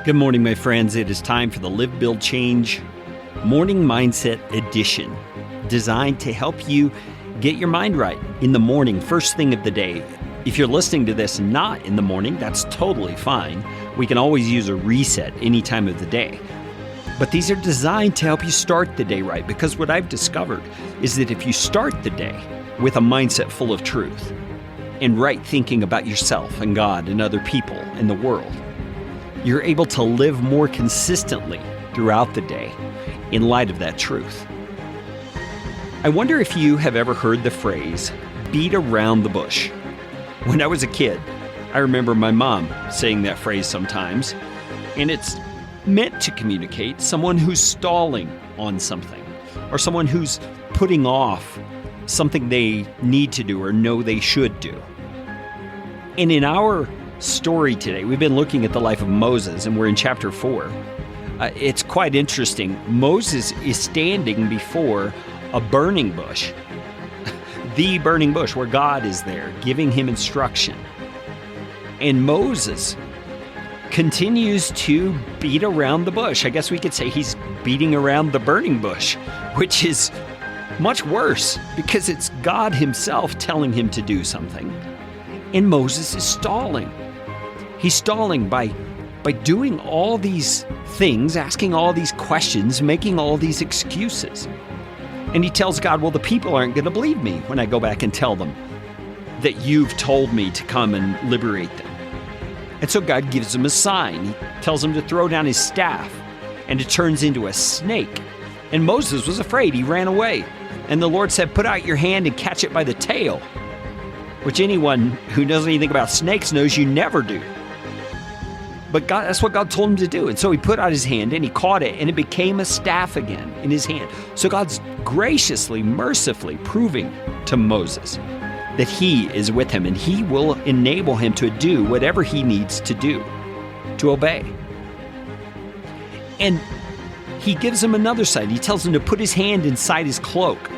Good morning, my friends. It is time for the Live, Build, Change Morning Mindset Edition, designed to help you get your mind right in the morning, first thing of the day. If you're listening to this not in the morning, that's totally fine. We can always use a reset any time of the day. But these are designed to help you start the day right, because what I've discovered is that if you start the day with a mindset full of truth and right thinking about yourself and God and other people and the world, you're able to live more consistently throughout the day in light of that truth. I wonder if you have ever heard the phrase, beat around the bush. When I was a kid, I remember my mom saying that phrase sometimes, and it's meant to communicate someone who's stalling on something, or someone who's putting off something they need to do or know they should do. And in our story today, we've been looking at the life of Moses, and we're in chapter 4. It's quite interesting. Moses is standing before a burning bush, the burning bush where God is there giving him instruction. And Moses continues to beat around the bush. I guess we could say he's beating around the burning bush, which is much worse because it's God himself telling him to do something. And Moses is stalling. He's stalling by doing all these things, asking all these questions, making all these excuses. And he tells God, well, the people aren't going to believe me when I go back and tell them that you've told me to come and liberate them. And so God gives him a sign. He tells him to throw down his staff, and it turns into a snake. And Moses was afraid. He ran away. And the Lord said, put out your hand and catch it by the tail, which anyone who knows anything about snakes knows you never do. But God, that's what God told him to do. And so he put out his hand and he caught it, and it became a staff again in his hand. So God's graciously, mercifully proving to Moses that he is with him and he will enable him to do whatever he needs to do, to obey. And he gives him another sign. He tells him to put his hand inside his cloak.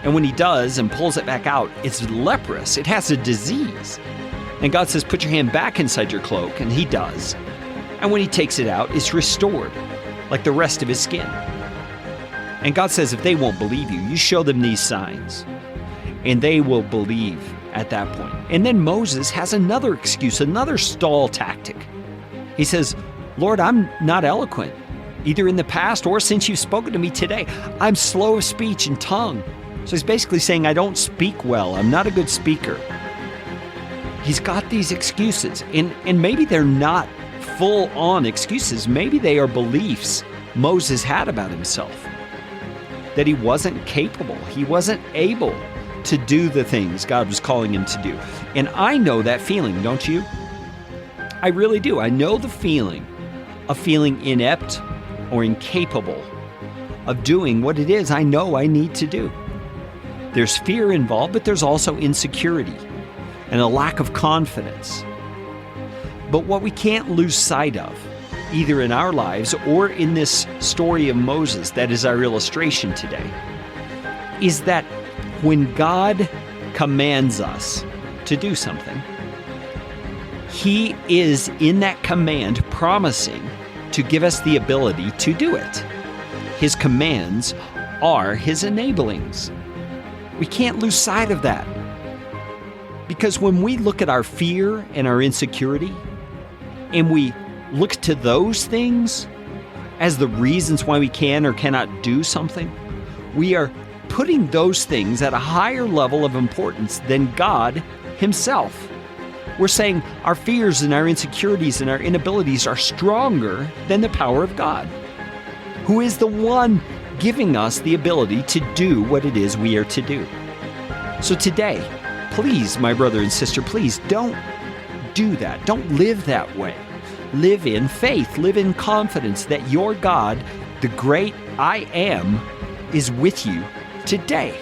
And when he does and pulls it back out, it's leprous. It has a disease. And God says, put your hand back inside your cloak, and he does. And when he takes it out, it's restored, like the rest of his skin. And God says, if they won't believe you, you show them these signs, and they will believe at that point. And then Moses has another excuse, another stall tactic. He says, Lord, I'm not eloquent, either in the past or since you've spoken to me today. I'm slow of speech and tongue. So he's basically saying, I don't speak well. I'm not a good speaker. He's got these excuses, and maybe they're not full-on excuses. Maybe they are beliefs Moses had about himself, that he wasn't capable. He wasn't able to do the things God was calling him to do. And I know that feeling, don't you? I really do. I know the feeling of feeling inept or incapable of doing what it is I know I need to do. There's fear involved, but there's also insecurity and a lack of confidence. But what we can't lose sight of, either in our lives or in this story of Moses that is our illustration today, is that when God commands us to do something, he is in that command promising to give us the ability to do it. His commands are his enablings. We can't lose sight of that. Because when we look at our fear and our insecurity, and we look to those things as the reasons why we can or cannot do something, we are putting those things at a higher level of importance than God himself. We're saying our fears and our insecurities and our inabilities are stronger than the power of God, who is the one giving us the ability to do what it is we are to do. So today, please, my brother and sister, please don't do that. Don't live that way. Live in faith. Live in confidence that your God, the great I Am, is with you today.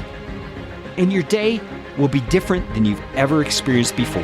And your day will be different than you've ever experienced before.